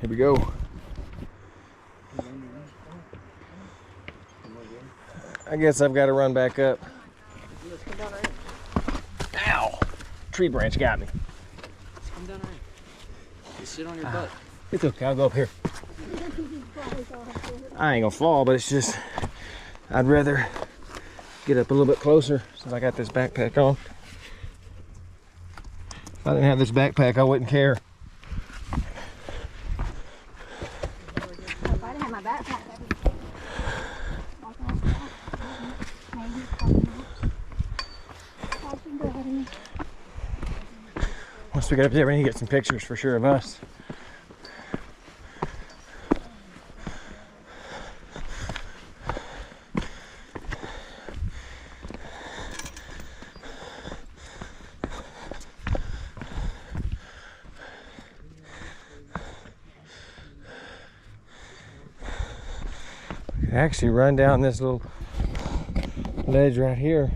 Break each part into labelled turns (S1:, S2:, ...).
S1: Here we go. I guess I've got to run back up. Ow! Tree branch got me.
S2: Just come down right. Just sit on your butt.
S1: It's okay, I'll go up here. I ain't gonna fall, but it's just, I'd rather get up a little bit closer since I got this backpack on. If I didn't have this backpack, I wouldn't care.
S3: If I didn't have my backpack,
S1: Once we get up there, we need to get some pictures for sure of us. Actually run down this little ledge right here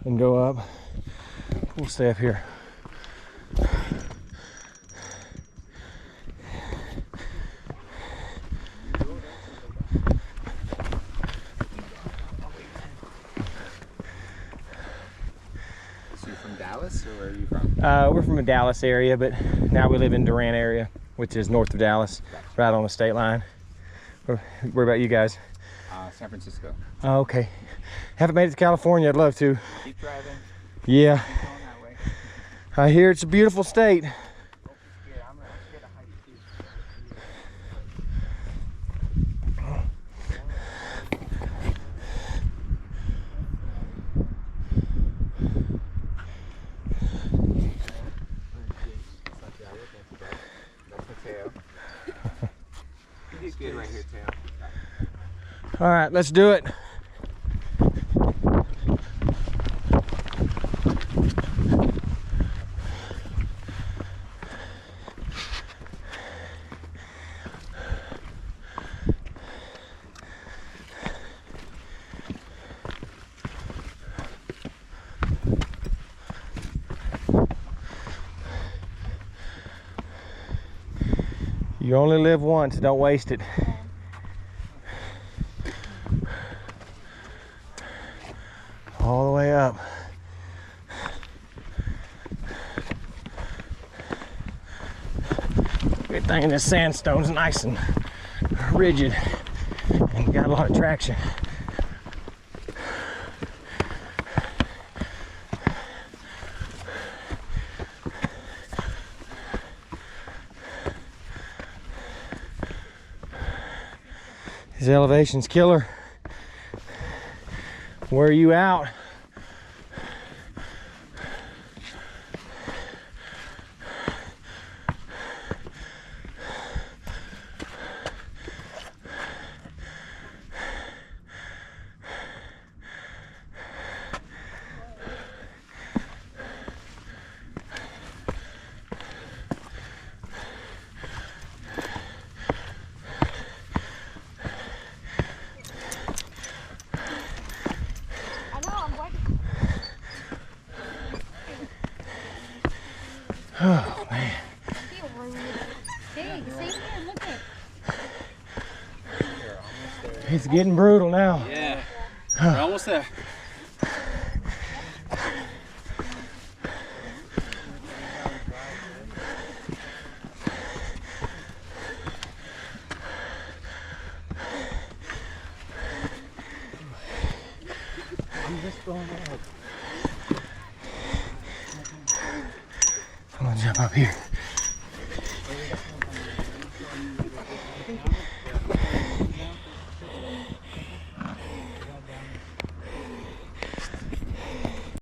S1: and go up. We'll stay up here.
S2: So you're from Dallas, or where are you from?
S1: We're from the Dallas area, but now we live in Durant area, which is north of Dallas, right on the state line. Where about you guys?
S2: San Francisco.
S1: Oh, okay. Haven't made it to California. I'd love to.
S2: Keep driving.
S1: Yeah.
S2: Keep going that way.
S1: I hear it's a beautiful state.
S2: I'm scared of heights too. That's Mateo. He's good right here, Teo.
S1: All right, let's do it. You only live once, don't waste it. All the way up. Good thing this sandstone's nice and rigid and got a lot of traction. This elevation's killer. Where are you out? Oh man. It's getting brutal now.
S2: Yeah. We're almost there.
S1: I'm just going up. I'm gonna jump up here.